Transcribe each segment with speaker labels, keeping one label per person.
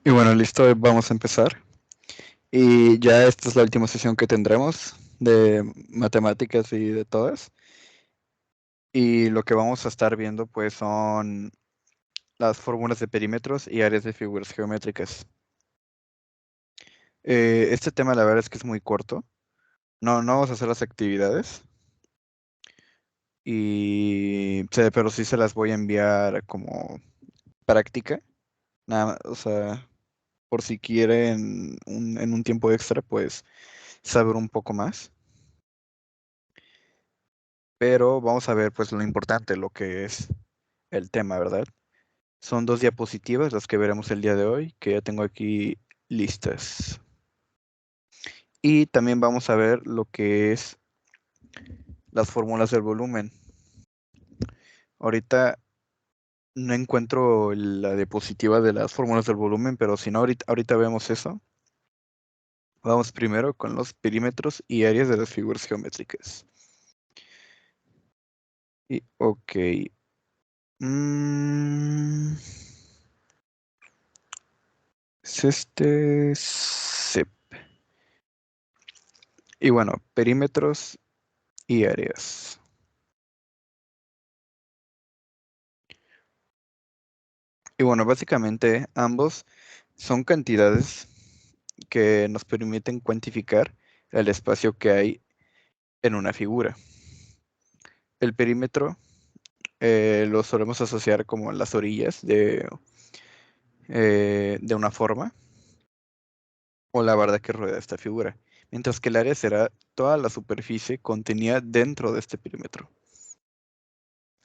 Speaker 1: Y bueno, listo, vamos a empezar. Y ya esta es la última sesión que tendremos de matemáticas y de todas. Y lo que vamos a estar viendo pues son las fórmulas de perímetros y áreas de figuras geométricas. Este tema la verdad es que es muy corto. No vamos a hacer las actividades. Pero sí se las voy a enviar como práctica. Nada, o sea, por si quieren en un tiempo extra, pues saber un poco más. Pero vamos a ver pues lo importante, lo que es el tema, ¿verdad? Son dos diapositivas las que veremos el día de hoy, que ya tengo aquí listas. Y también vamos a ver lo que es las fórmulas del volumen. Ahorita no encuentro la diapositiva de las fórmulas del volumen, pero si no, ahorita vemos eso. Vamos primero con los perímetros y áreas de las figuras geométricas. Y ok. Mm, es este. Sí. Y bueno, perímetros y áreas. Y bueno, básicamente ambos son cantidades que nos permiten cuantificar el espacio que hay en una figura. El perímetro lo solemos asociar como las orillas de una forma o la barda que rodea esta figura, mientras que el área será toda la superficie contenida dentro de este perímetro.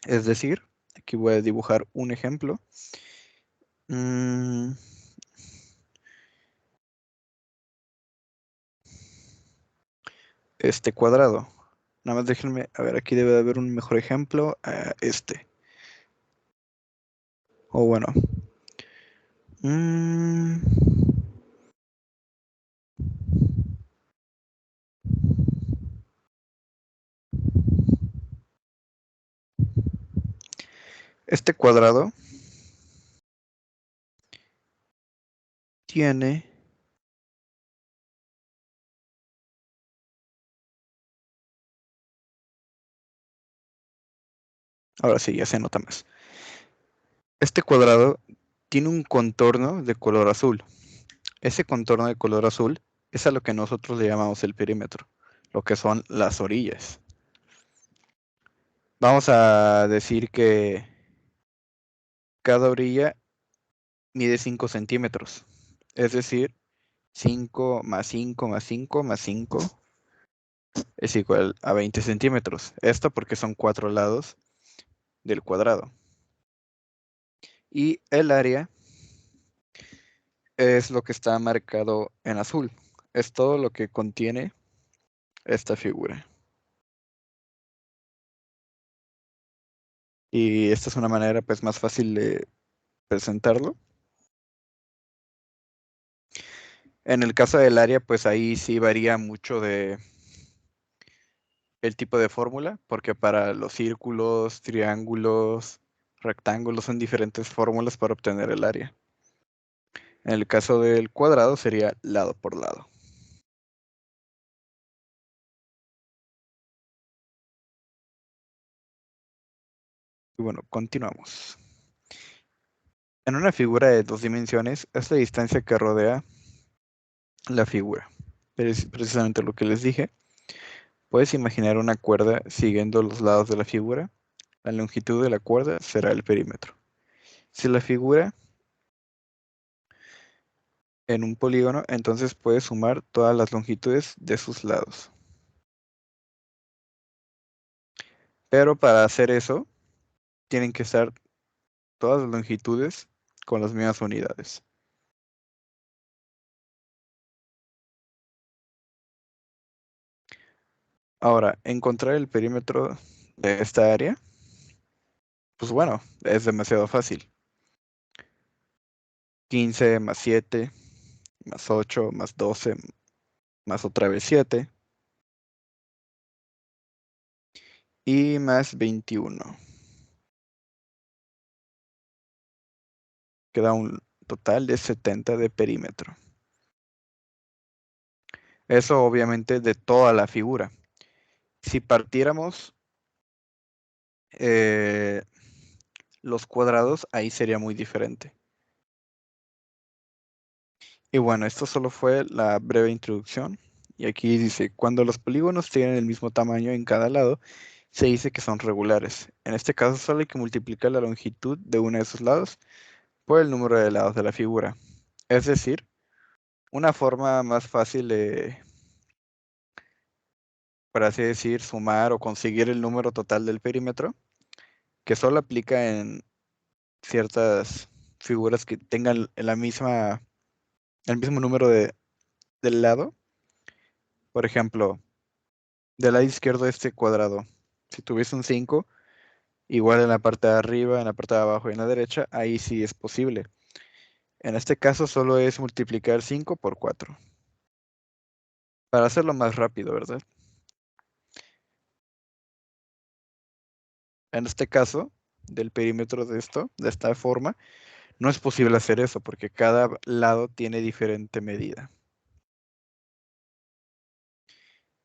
Speaker 1: Es decir, aquí voy a dibujar un ejemplo. Mm, este cuadrado. Nada más déjenme, a ver, aquí debe de haber un mejor ejemplo. Este. O bueno. mm, este cuadrado tiene... Ahora sí, ya se nota más. Este cuadrado tiene un contorno de color azul. Ese contorno de color azul es a lo que nosotros le llamamos el perímetro, lo que son las orillas. Vamos a decir que cada orilla mide 5 centímetros. Es decir, 5 más 5 más 5 más 5 es igual a 20 centímetros. Esto porque son 4 lados del cuadrado. Y el área es lo que está marcado en azul. Es todo lo que contiene esta figura. Y esta es una manera pues más fácil de presentarlo. En el caso del área, pues ahí sí varía mucho de el tipo de fórmula, porque para los círculos, triángulos, rectángulos son diferentes fórmulas para obtener el área. En el caso del cuadrado sería lado por lado. Y bueno, continuamos. En una figura de dos dimensiones es la distancia que rodea la figura. Es precisamente lo que les dije. Puedes imaginar una cuerda siguiendo los lados de la figura. La longitud de la cuerda será el perímetro. Si la figura en un polígono, entonces puedes sumar todas las longitudes de sus lados. Pero para hacer eso, tienen que estar todas las longitudes con las mismas unidades. Ahora, encontrar el perímetro de esta área, pues bueno, es demasiado fácil. 15 más 7 más 8 más 12 más otra vez 7 y más 21. Queda un total de 70 de perímetro. Eso obviamente de toda la figura. Si partiéramos los cuadrados, ahí sería muy diferente. Y bueno, esto solo fue la breve introducción. Y aquí dice, cuando los polígonos tienen el mismo tamaño en cada lado, se dice que son regulares. En este caso solo hay que multiplicar la longitud de uno de esos lados por el número de lados de la figura. Es decir, una forma más fácil de, por así decir, sumar o conseguir el número total del perímetro, que solo aplica en ciertas figuras que tengan el mismo número del lado. Por ejemplo, del lado izquierdo de este cuadrado, si tuviese un 5, igual en la parte de arriba, en la parte de abajo y en la derecha, ahí sí es posible. En este caso solo es multiplicar 5 por 4. Para hacerlo más rápido, ¿verdad? En este caso, del perímetro de esto, de esta forma, no es posible hacer eso porque cada lado tiene diferente medida.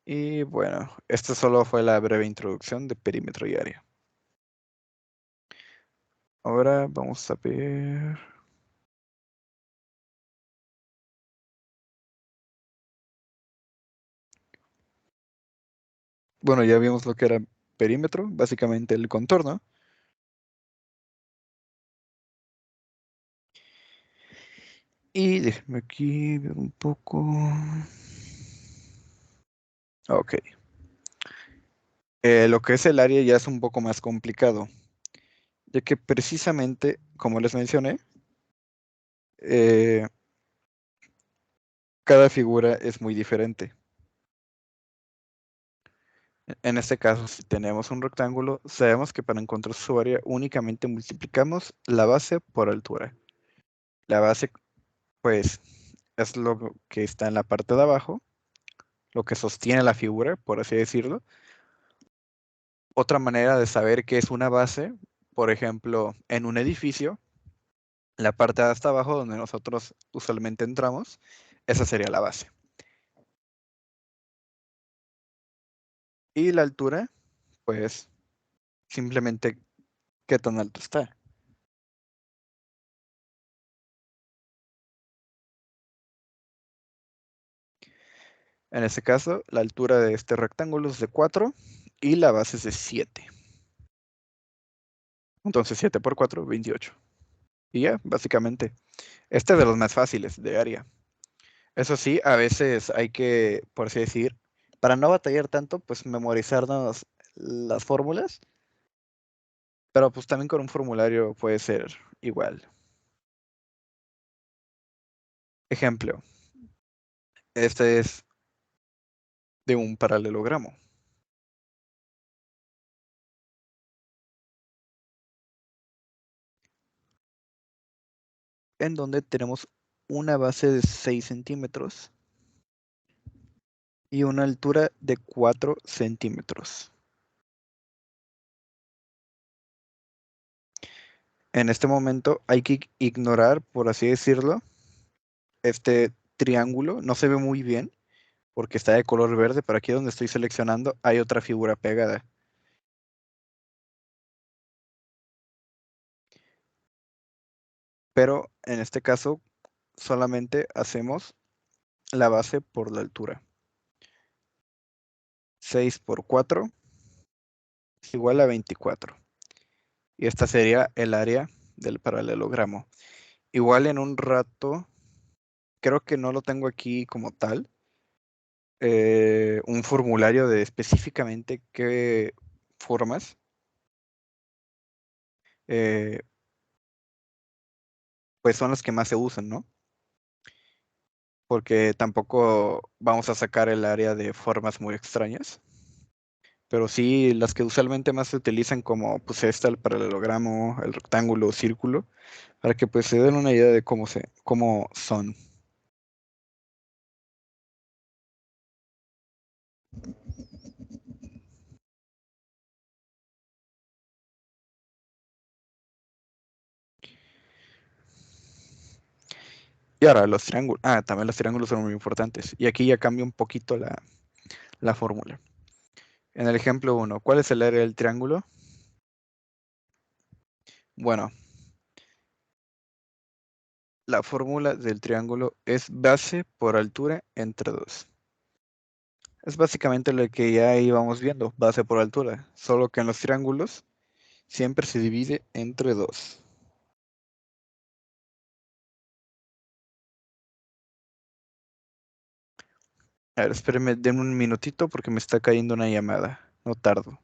Speaker 1: Y bueno, esto solo fue la breve introducción de perímetro y área. Ahora vamos a ver. Bueno, ya vimos lo que era perímetro, básicamente el contorno. Y déjeme aquí ver un poco. Ok. Lo que es el área ya es un poco más complicado, ya que precisamente, como les mencioné, eh, cada figura es muy diferente. En este caso, si tenemos un rectángulo, sabemos que para encontrar su área únicamente multiplicamos la base por altura. La base, pues, es lo que está en la parte de abajo, lo que sostiene la figura, por así decirlo. Otra manera de saber qué es una base, por ejemplo, en un edificio, la parte de hasta abajo donde nosotros usualmente entramos, esa sería la base. Y la altura, pues, simplemente qué tan alto está. En este caso, la altura de este rectángulo es de 4 y la base es de 7. Entonces 7 por 4, 28. Y ya, básicamente. Este es de los más fáciles de área. Eso sí, a veces hay que, por así decir, para no batallar tanto, pues memorizarnos las fórmulas, pero pues también con un formulario puede ser igual. Ejemplo, este es de un paralelogramo, en donde tenemos una base de 6 centímetros y una altura de 4 centímetros. En este momento hay que ignorar, por así decirlo, este triángulo. No se ve muy bien porque está de color verde, pero aquí donde estoy seleccionando hay otra figura pegada. Pero en este caso solamente hacemos la base por la altura. 6 por 4 es igual a 24. Y esta sería el área del paralelogramo. Igual en un rato, creo que no lo tengo aquí como tal, un formulario de específicamente qué formas eh, pues son las que más se usan, ¿no? Porque tampoco vamos a sacar el área de formas muy extrañas, pero sí las que usualmente más se utilizan como pues esta, el paralelogramo, el rectángulo, círculo, para que pues se den una idea de cómo son. Y ahora los triángulos. Ah, también los triángulos son muy importantes. Y aquí ya cambia un poquito la fórmula. En el ejemplo 1, ¿cuál es el área del triángulo? Bueno, la fórmula del triángulo es base por altura entre 2. Es básicamente lo que ya íbamos viendo, base por altura. Solo que en los triángulos siempre se divide entre 2. A ver, espérenme, denme un minutito porque me está cayendo una llamada. No tardo.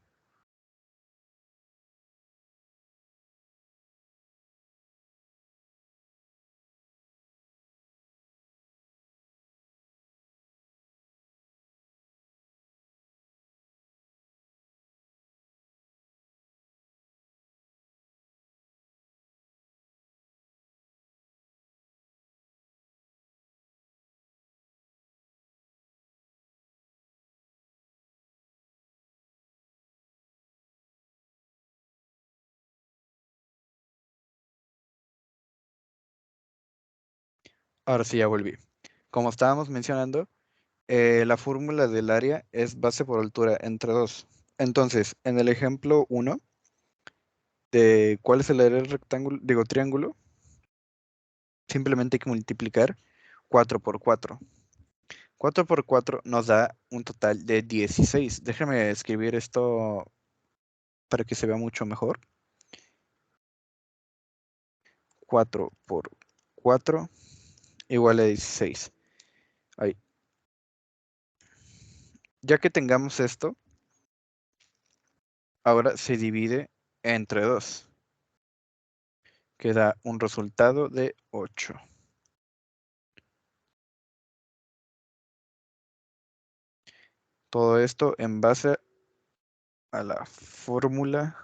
Speaker 1: Ahora sí, ya volví. Como estábamos mencionando, la fórmula del área es base por altura entre 2. Entonces, en el ejemplo 1 de cuál es el área del rectángulo, digo triángulo, simplemente hay que multiplicar 4 por 4. 4 por 4 nos da un total de 16. Déjame escribir esto para que se vea mucho mejor. 4 por 4 igual a 16. Ahí. Ya que tengamos esto, ahora se divide entre 2, que da un resultado de 8. Todo esto en base a la fórmula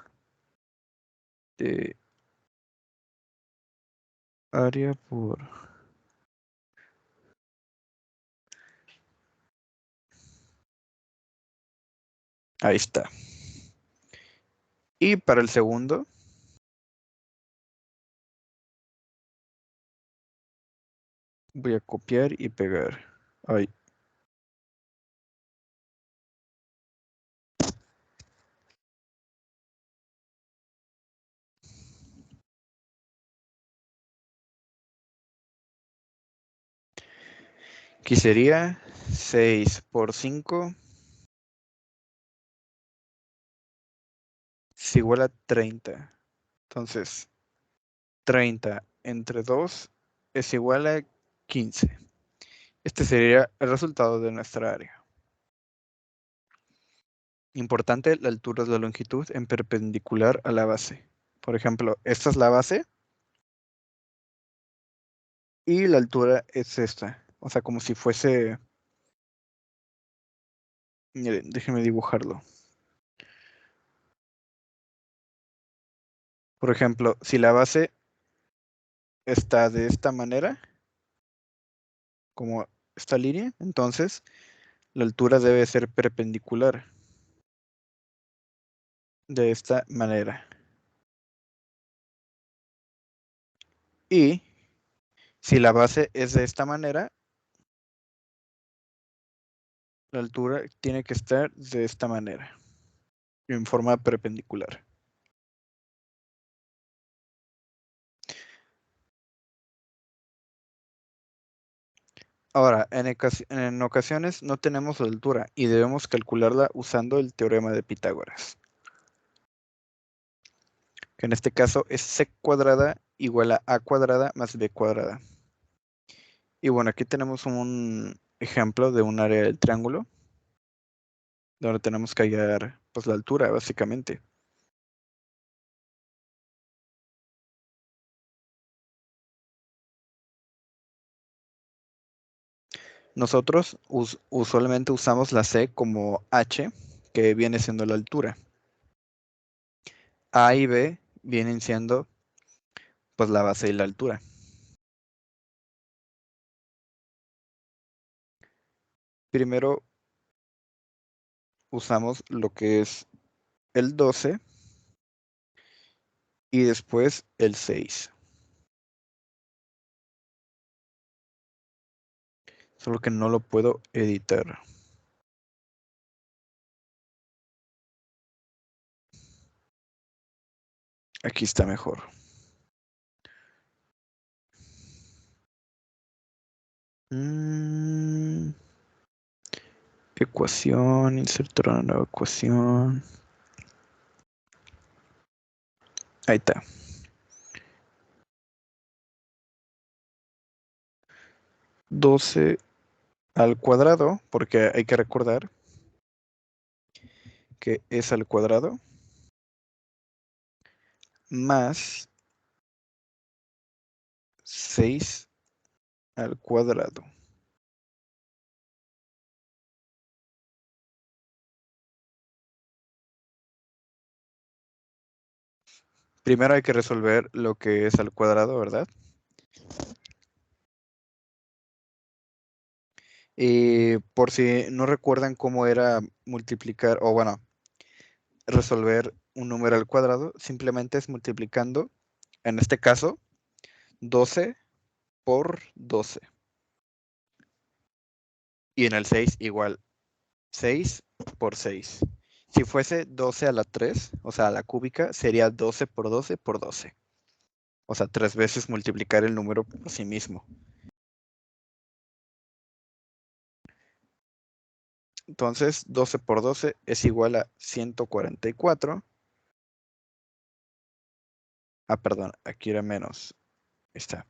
Speaker 1: de área por... Ahí está. Y para el segundo, voy a copiar y pegar. Ahí. Aquí sería 6 por 5 es igual a 30. Entonces, 30 entre 2 es igual a 15. Este sería el resultado de nuestra área. Importante, la altura es la longitud en perpendicular a la base. Por ejemplo, esta es la base y la altura es esta. O sea, como si fuese... Miren, déjenme dibujarlo. Por ejemplo, si la base está de esta manera, como esta línea, entonces la altura debe ser perpendicular de esta manera. Y si la base es de esta manera, la altura tiene que estar de esta manera, en forma perpendicular. Ahora, en ocasiones no tenemos la altura y debemos calcularla usando el teorema de Pitágoras, que en este caso es c cuadrada igual a cuadrada más b cuadrada. Y bueno, aquí tenemos un ejemplo de un área del triángulo, donde tenemos que hallar pues, la altura, básicamente. Nosotros usualmente usamos la c como h, que viene siendo la altura. A y b vienen siendo pues la base y la altura. Primero usamos lo que es el 12 y después el 6. Solo que no lo puedo editar. Aquí está mejor. Ecuación, insertar una nueva ecuación. Ahí está. 12 al cuadrado, porque hay que recordar que es al cuadrado, más 6 al cuadrado. Primero hay que resolver lo que es al cuadrado, ¿verdad? Y por si no recuerdan cómo era multiplicar, o bueno, resolver un número al cuadrado, simplemente es multiplicando, en este caso, 12 por 12. Y en el 6 igual 6 por 6. Si fuese 12 a la 3, o sea, a la cúbica, sería 12 por 12 por 12. O sea, 3 veces multiplicar el número por sí mismo. Entonces, 12 por 12 es igual a 144. Ah, perdón, aquí era menos. Ahí está.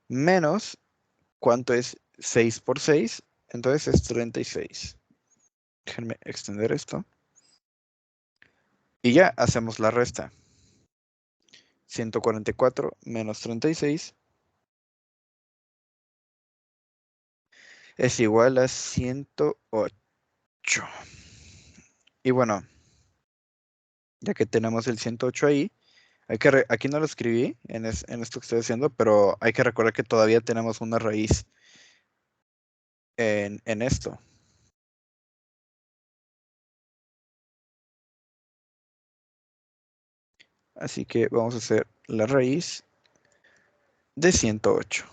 Speaker 1: Menos, ¿cuánto es 6 por 6? Entonces es 36. Déjenme extender esto. Y ya hacemos la resta. 144 menos 36 es igual a 108. Y bueno, ya que tenemos el 108 ahí, aquí no lo escribí en esto que estoy haciendo, pero hay que recordar que todavía tenemos una raíz en esto. Así que vamos a hacer la raíz de 108.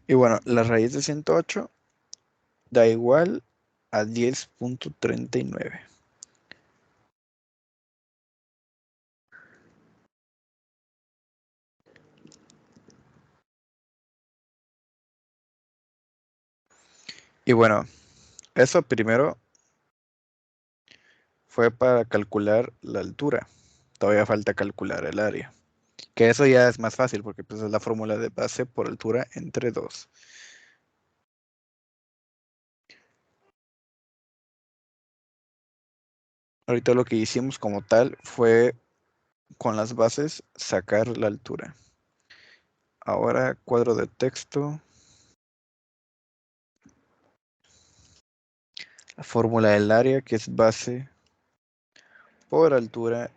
Speaker 1: Y bueno, la raíz de 108 da igual a 10.39. Y bueno, eso primero fue para calcular la altura. Todavía falta calcular el área. Que eso ya es más fácil porque pues, es la fórmula de base por altura entre 2. Ahorita lo que hicimos como tal fue con las bases sacar la altura. Ahora cuadro de texto. La fórmula del área que es base por altura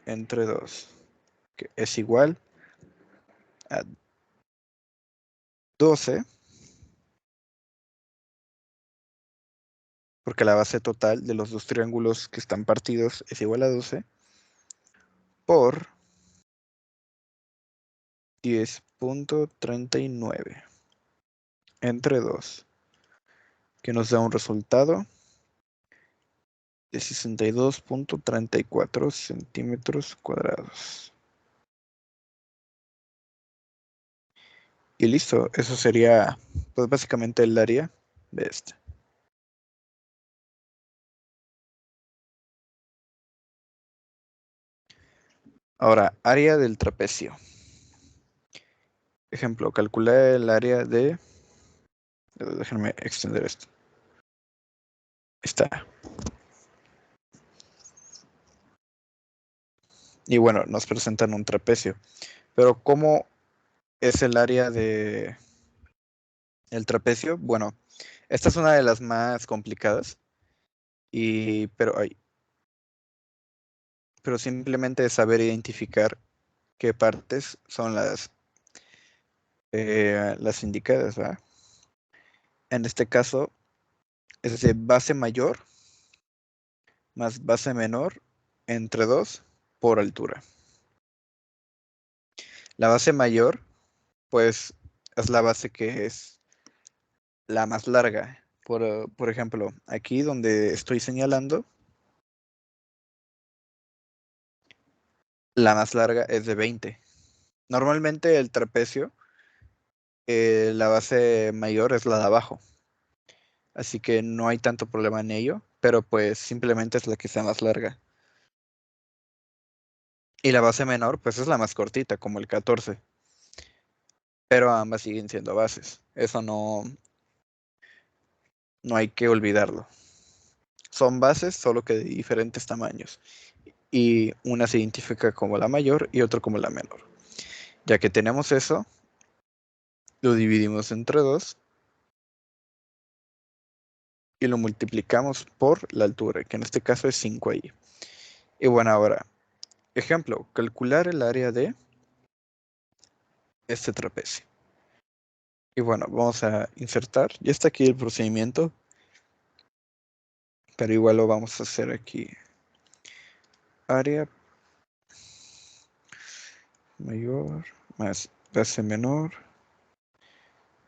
Speaker 1: entre 2. Que es igual a 12. Porque la base total de los dos triángulos que están partidos es igual a 12 por 10.39 entre 2, que nos da un resultado de 62.34 centímetros cuadrados. Y listo, eso sería pues básicamente el área de este. Ahora, área del trapecio. Ejemplo, calculé el área de... Déjenme extender esto. Está. Y bueno, nos presentan un trapecio. Pero ¿cómo es el área de el trapecio? Bueno, esta es una de las más complicadas. Pero simplemente es saber identificar qué partes son las indicadas, ¿verdad? En este caso es de base mayor más base menor entre 2 por altura. La base mayor, pues, es la base que es la más larga. Por ejemplo, aquí donde estoy señalando, la más larga es de 20. Normalmente el trapecio, la base mayor es la de abajo, así que no hay tanto problema en ello, pero pues simplemente es la que sea más larga. Y la base menor, pues es la más cortita, como el 14, pero ambas siguen siendo bases. Eso no hay que olvidarlo. Son bases, solo que de diferentes tamaños. Y una se identifica como la mayor y otra como la menor. Ya que tenemos eso, lo dividimos entre 2 y lo multiplicamos por la altura, que en este caso es 5 ahí. Y bueno, ahora, ejemplo, calcular el área de este trapecio. Y bueno, vamos a insertar. Ya está aquí el procedimiento, pero igual lo vamos a hacer aquí. Área mayor más base menor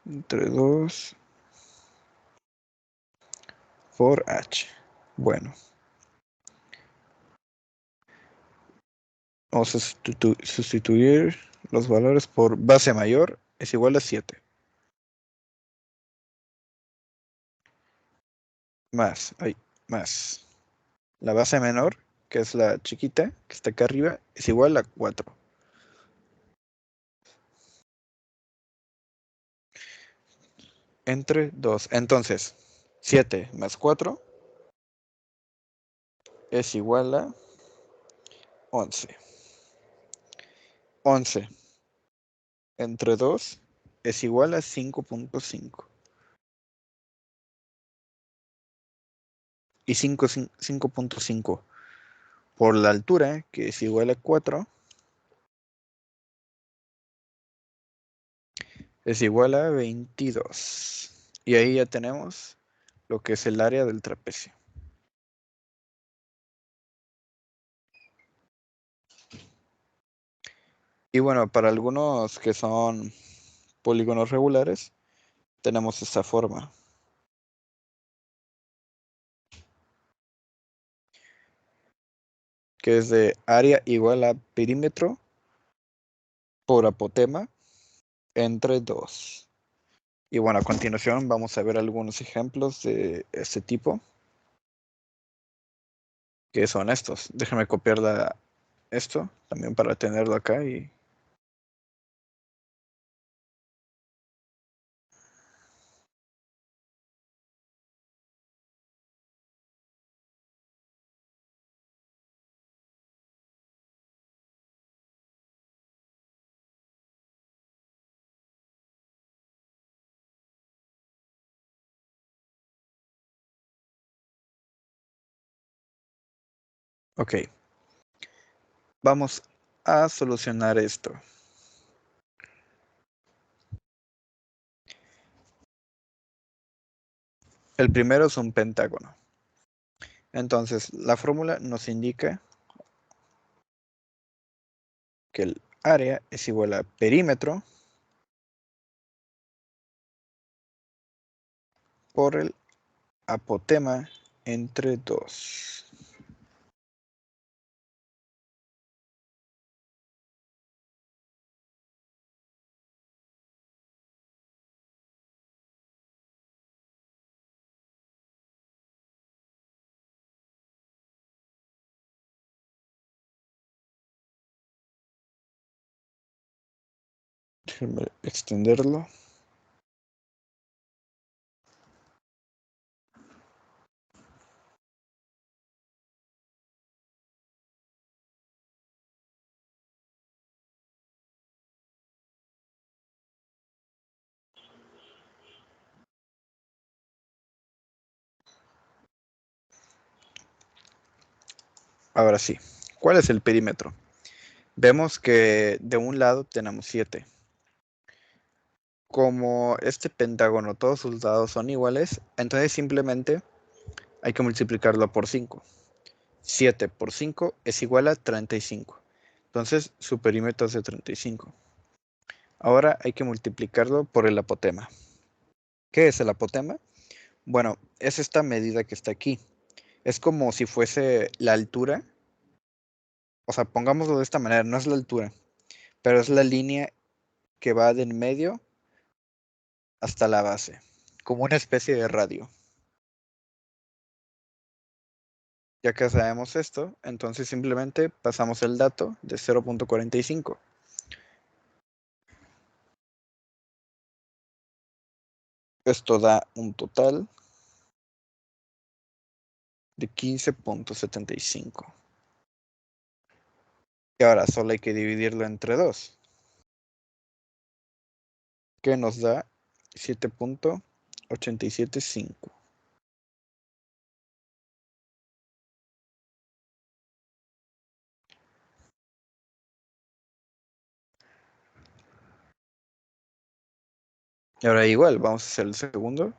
Speaker 1: entre 2 por h. Bueno, vamos a sustituir los valores por base mayor es igual a 7. Más la base menor, que es la chiquita, que está acá arriba, es igual a 4. Entre 2. Entonces, 7 más 4 es igual a 11. 11 entre 2 es igual a 5.5. Y 5.5 por la altura, que es igual a 4, es igual a 22. Y ahí ya tenemos lo que es el área del trapecio. Y bueno, para algunos que son polígonos regulares, tenemos esta forma, que es de área igual a perímetro por apotema entre 2. Y bueno, a continuación vamos a ver algunos ejemplos de este tipo, que son estos. Déjame copiar esto también para tenerlo acá y... Ok, vamos a solucionar esto. El primero es un pentágono. Entonces, la fórmula nos indica que el área es igual a perímetro por el apotema entre 2. Déjenme extenderlo. Ahora sí, ¿cuál es el perímetro? Vemos que de un lado tenemos 7. como este pentágono, todos sus lados son iguales, entonces simplemente hay que multiplicarlo por 5. 7 por 5 es igual a 35. Entonces su perímetro es de 35. Ahora hay que multiplicarlo por el apotema. ¿Qué es el apotema? Bueno, es esta medida que está aquí. Es como si fuese la altura. O sea, pongámoslo de esta manera, no es la altura, pero es la línea que va del medio hasta la base, como una especie de radio. Ya que sabemos esto, entonces simplemente pasamos el dato de 0.45. Esto da un total de 15.75. Y ahora solo hay que dividirlo entre 2, que nos da 7.875. Y ahora igual, vamos a hacer el segundo.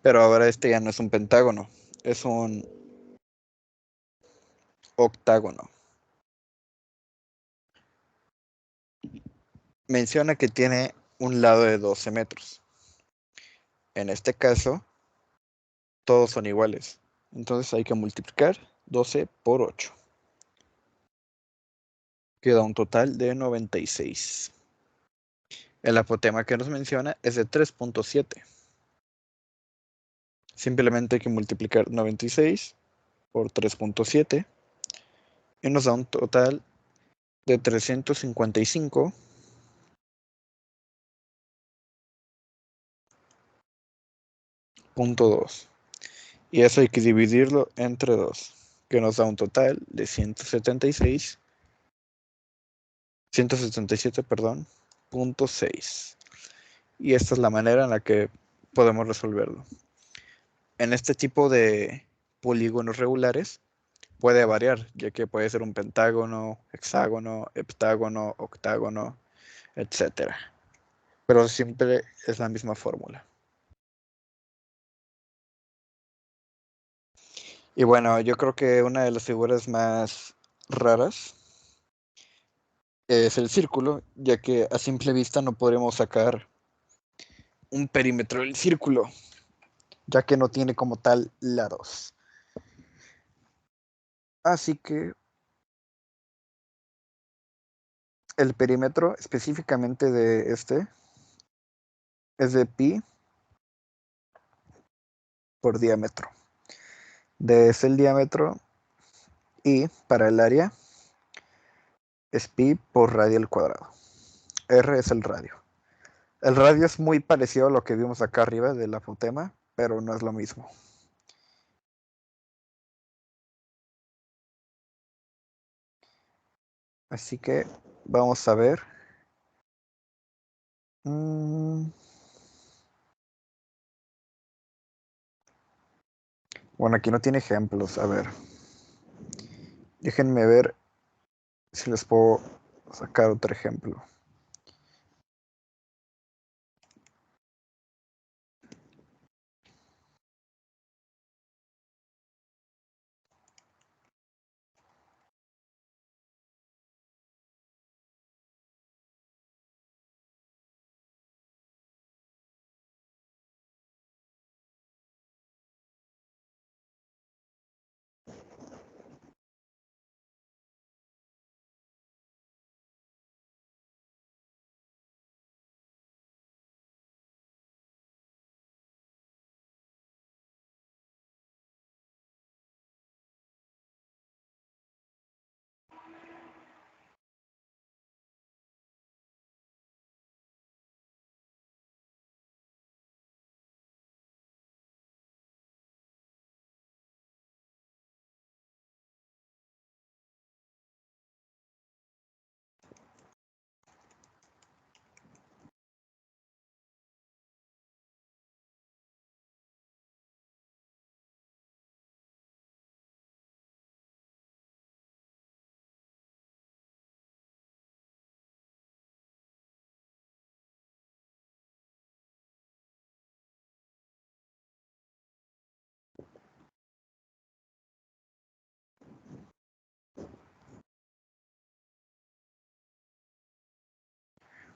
Speaker 1: Pero ahora este ya no es un pentágono, es un octágono. Menciona que tiene un lado de 12 metros. En este caso, todos son iguales. Entonces hay que multiplicar 12 por 8. Queda un total de 96. El apotema que nos menciona es de 3.7. Simplemente hay que multiplicar 96 por 3.7 y nos da un total de 355.2. Y eso hay que dividirlo entre 2, que nos da un total de 177, perdón, punto 6. Y esta es la manera en la que podemos resolverlo. En este tipo de polígonos regulares puede variar, ya que puede ser un pentágono, hexágono, heptágono, octágono, etcétera. Pero siempre es la misma fórmula. Y bueno, yo creo que una de las figuras más raras es el círculo, ya que a simple vista no podremos sacar un perímetro del círculo, ya que no tiene como tal lados. Así que el perímetro específicamente de este es de pi por diámetro. D es el diámetro y para el área es pi por radio al cuadrado. R es el radio. El radio es muy parecido a lo que vimos acá arriba del apotema, pero no es lo mismo. Así que vamos a ver. Bueno, aquí no tiene ejemplos. A ver, déjenme ver si les puedo sacar otro ejemplo.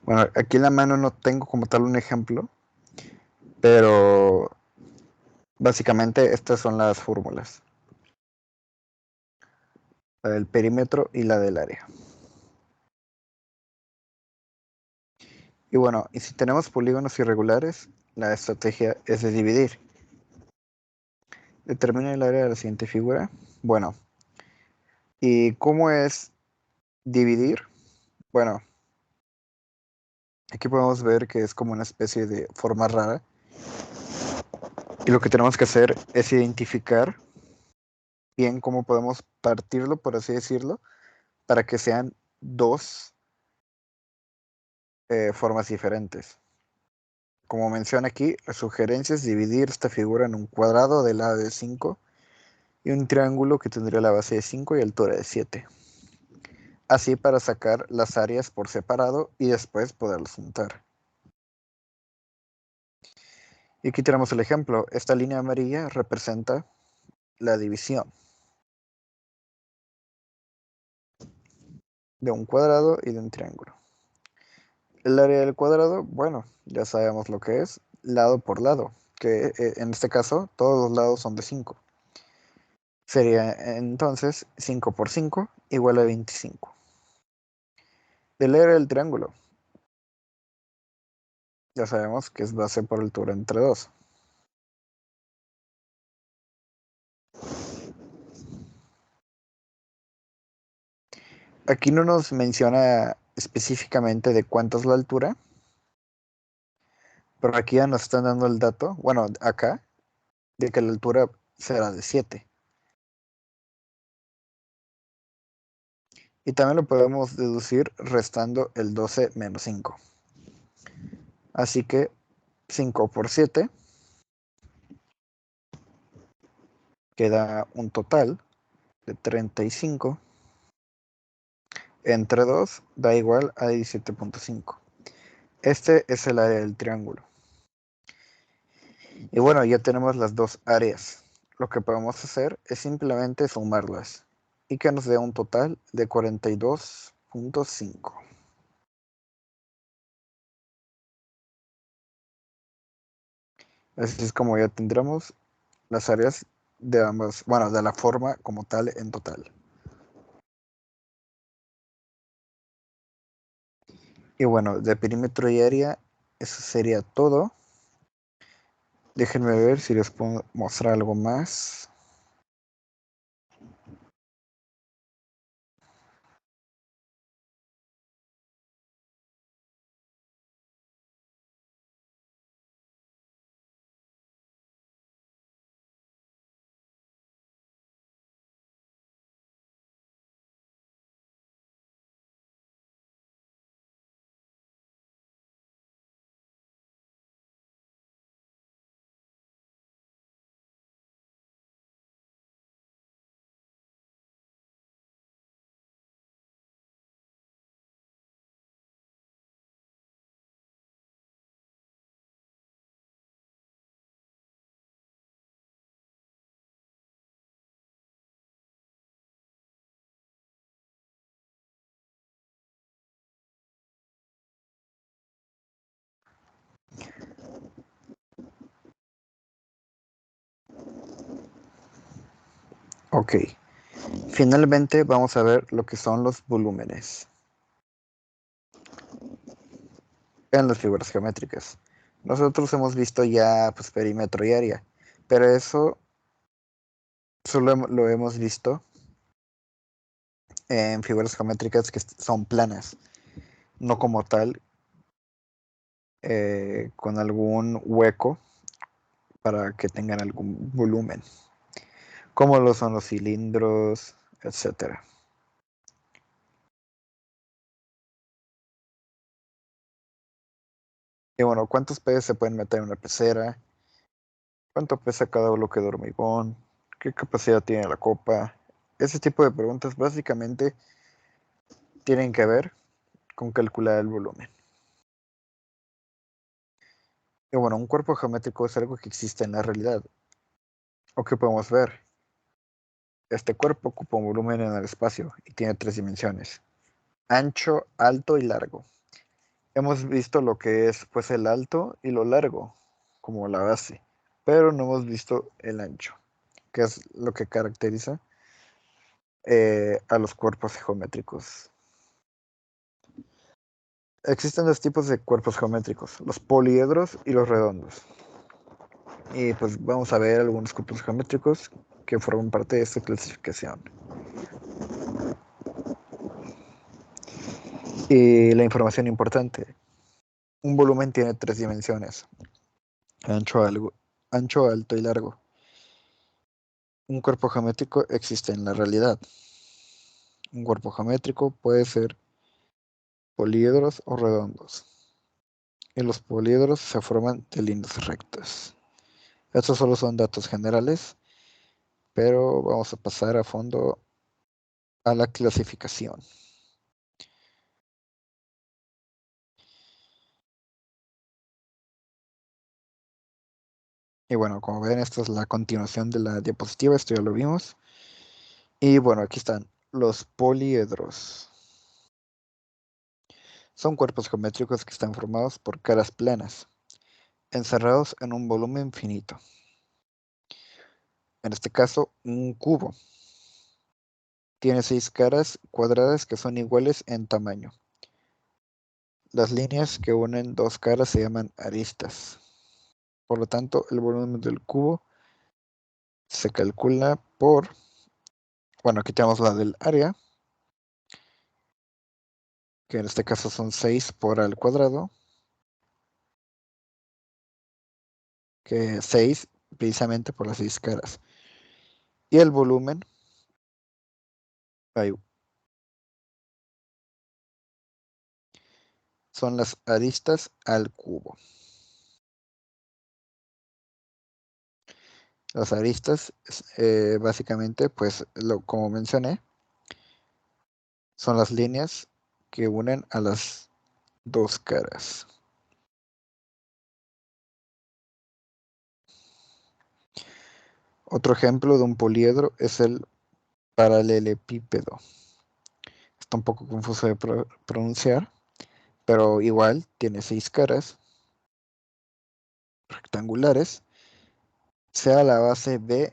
Speaker 1: Bueno, aquí en la mano no tengo como tal un ejemplo, pero básicamente estas son las fórmulas. La del perímetro y la del área. Y bueno, y si tenemos polígonos irregulares, la estrategia es de dividir. Determina el área de la siguiente figura. Bueno, ¿y cómo es dividir? Bueno, aquí podemos ver que es como una especie de forma rara. Y lo que tenemos que hacer es identificar bien cómo podemos partirlo, por así decirlo, para que sean dos formas diferentes. Como menciona aquí, la sugerencia es dividir esta figura en un cuadrado de lado de 5 y un triángulo que tendría la base de 5 y altura de 7. Así para sacar las áreas por separado y después poderlas juntar. Y aquí tenemos el ejemplo. Esta línea amarilla representa la división de un cuadrado y de un triángulo. El área del cuadrado, bueno, ya sabemos lo que es, lado por lado, que en este caso todos los lados son de 5. Sería entonces 5 por 5 igual a 25. Del área del triángulo, ya sabemos que es base por altura entre 2. Aquí no nos menciona específicamente de cuánto es la altura, pero aquí ya nos están dando el dato, bueno, acá, de que la altura será de 7. Y también lo podemos deducir restando el 12 menos 5. Así que 5 por 7 queda un total de 35 entre 2 da igual a 17.5. Este es el área del triángulo. Y bueno, ya tenemos las dos áreas. Lo que podemos hacer es simplemente sumarlas y que nos dé un total de 42.5. Así es como ya tendremos las áreas de ambas, bueno, de la forma como tal en total. Y bueno, de perímetro y área, eso sería todo. Déjenme ver si les puedo mostrar algo más. Ok, finalmente vamos a ver lo que son los volúmenes en las figuras geométricas. Nosotros hemos visto ya pues, perímetro y área, pero eso solo lo hemos visto en figuras geométricas que son planas, no como tal con algún hueco para que tengan algún volumen, como lo son los cilindros, etcétera. Y bueno, ¿cuántos peces se pueden meter en una pecera? ¿Cuánto pesa cada bloque de hormigón? ¿Qué capacidad tiene la copa? Ese tipo de preguntas básicamente tienen que ver con calcular el volumen. Y bueno, un cuerpo geométrico es algo que existe en la realidad, o que podemos ver. Este cuerpo ocupa un volumen en el espacio y tiene 3 dimensiones: ancho, alto y largo. Hemos visto lo que es pues el alto y lo largo, como la base, pero no hemos visto el ancho, que es lo que caracteriza a los cuerpos geométricos. Existen dos tipos de cuerpos geométricos, los poliedros y los redondos. Y pues vamos a ver algunos cuerpos geométricos que forman parte de esta clasificación. Y la información importante. Un volumen tiene tres dimensiones, ancho, alto y largo. Un cuerpo geométrico existe en la realidad. Un cuerpo geométrico puede ser poliedros o redondos. Y los poliedros se forman de líneas rectas. Estos solo son datos generales, pero vamos a pasar a fondo a la clasificación. Y bueno, como ven, esta es la continuación de la diapositiva, esto ya lo vimos. Y bueno, aquí están los poliedros. Son cuerpos geométricos que están formados por caras planas, encerrados en un volumen finito. En este caso, un cubo. Tiene 6 caras cuadradas que son iguales en tamaño. Las líneas que unen dos caras se llaman aristas. Por lo tanto, el volumen del cubo se calcula por, bueno, aquí tenemos la del área, que en este caso son 6 por al cuadrado, que 6 precisamente por las 6 caras. Y el volumen, ahí, son las aristas al cubo. Las aristas, básicamente, pues como mencioné, son las líneas que unen a las dos caras. Otro ejemplo de un poliedro es el paralelepípedo. Está un poco confuso de pronunciar, pero igual tiene 6 caras rectangulares, sea la base B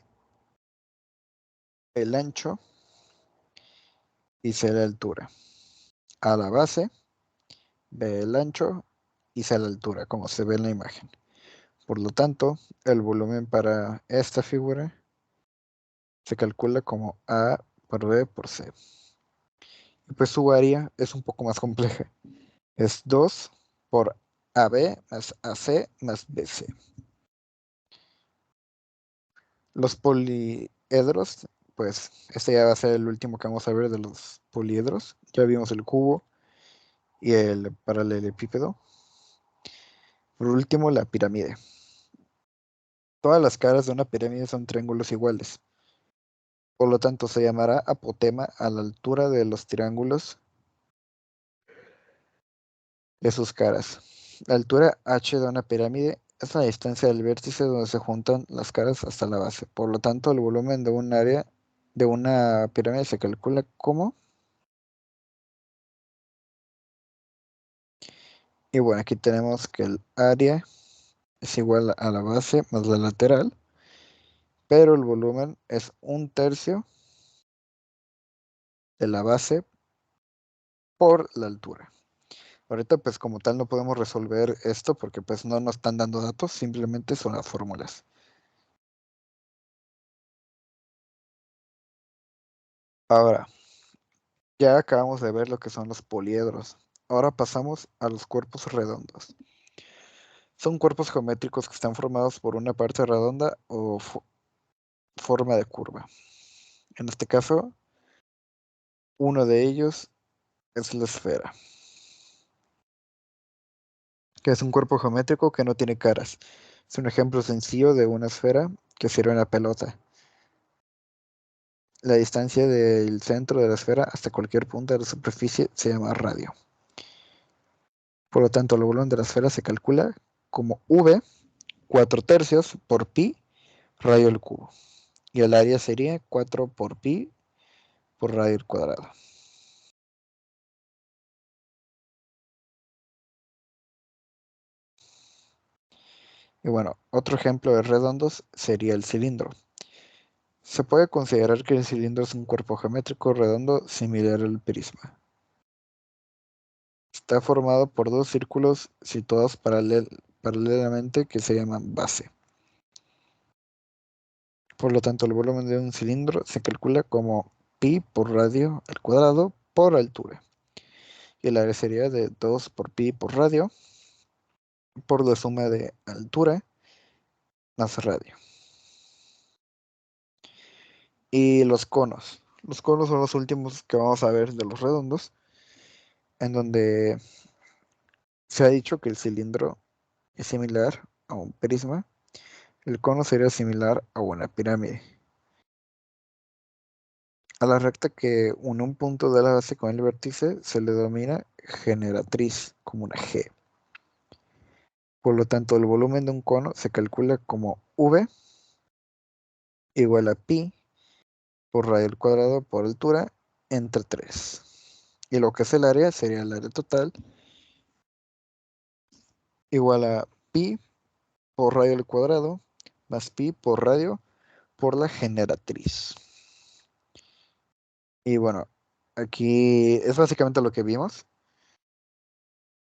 Speaker 1: el ancho y C la altura. A la base, B el ancho y C la altura, como se ve en la imagen. Por lo tanto, el volumen para esta figura se calcula como A por B por C. Y pues su área es un poco más compleja. Es 2 por AB más AC más BC. Los poliedros, pues este ya va a ser el último que vamos a ver de los poliedros. Ya vimos el cubo y el paralelepípedo. Por último, la pirámide. Todas las caras de una pirámide son triángulos iguales. Por lo tanto, se llamará apotema a la altura de los triángulos de sus caras. La altura h de una pirámide es la distancia del vértice donde se juntan las caras hasta la base. Por lo tanto, el volumen de un área de una pirámide se calcula como. Y bueno, aquí tenemos que el área es igual a la base más la lateral, pero el volumen es 1/3 de la base por la altura. Ahorita pues como tal no podemos resolver esto porque pues no nos están dando datos, simplemente son las fórmulas. Ahora, ya acabamos de ver lo que son los poliedros. Ahora pasamos a los cuerpos redondos. Son cuerpos geométricos que están formados por una parte redonda o forma de curva. En este caso, uno de ellos es la esfera, que es un cuerpo geométrico que no tiene caras. Es un ejemplo sencillo de una esfera que sirve en la pelota. La distancia del centro de la esfera hasta cualquier punto de la superficie se llama radio. Por lo tanto, el volumen de la esfera se calcula como V 4/3 por pi radio al cubo. Y el área sería 4 por pi por radio al cuadrado. Y bueno, otro ejemplo de redondos sería el cilindro. Se puede considerar que el cilindro es un cuerpo geométrico redondo similar al prisma. Está formado por dos círculos situados paralelamente que se llaman base. Por lo tanto, el volumen de un cilindro se calcula como pi por radio al cuadrado por altura. Y el área sería de 2 por pi por radio por la suma de altura más radio. Y los conos. Los conos son los últimos que vamos a ver de los redondos, en donde se ha dicho que el cilindro es similar a un prisma. El cono sería similar a una pirámide. A la recta que une un punto de la base con el vértice se le denomina generatriz, como una G. Por lo tanto, el volumen de un cono se calcula como V igual a pi por radio al cuadrado por altura entre 3. Y lo que es el área sería el área total igual a pi por radio al cuadrado más pi por radio por la generatriz. Y bueno, aquí es básicamente lo que vimos.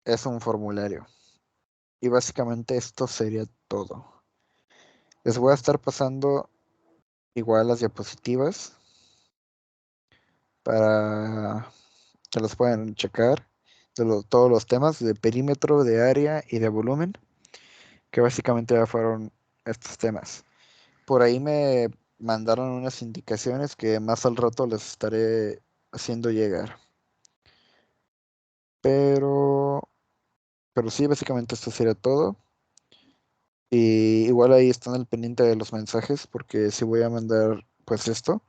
Speaker 1: Es un formulario. Y básicamente esto sería todo. Les voy a estar pasando igual las diapositivas para que los puedan checar de todos los temas de perímetro, de área y de volumen, que básicamente ya fueron estos temas. Por ahí me mandaron unas indicaciones que más al rato les estaré haciendo llegar. Pero, pero sí, básicamente esto sería todo. Y igual ahí están al pendiente de los mensajes porque sí voy a mandar pues esto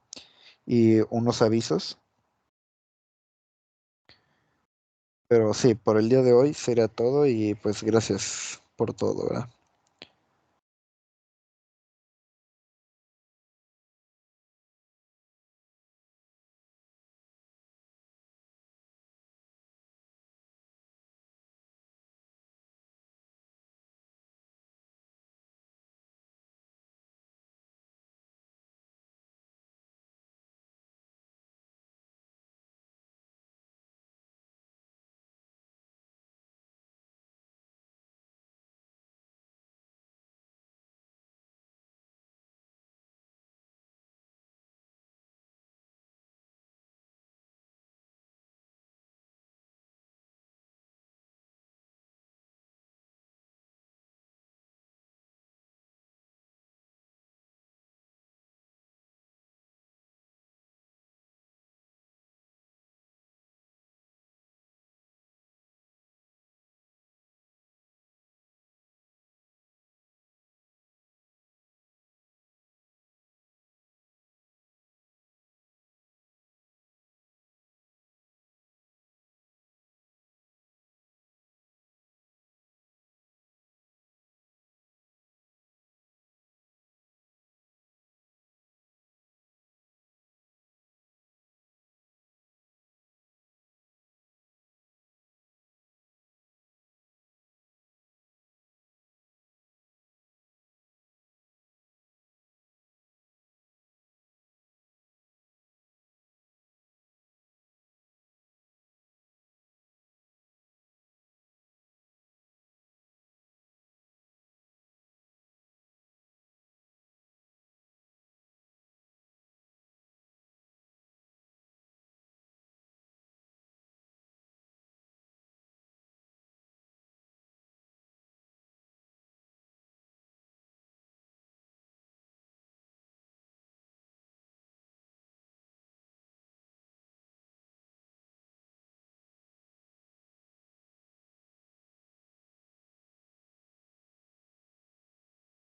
Speaker 1: y unos avisos. Pero sí, por el día de hoy sería todo y pues gracias por todo, ¿verdad?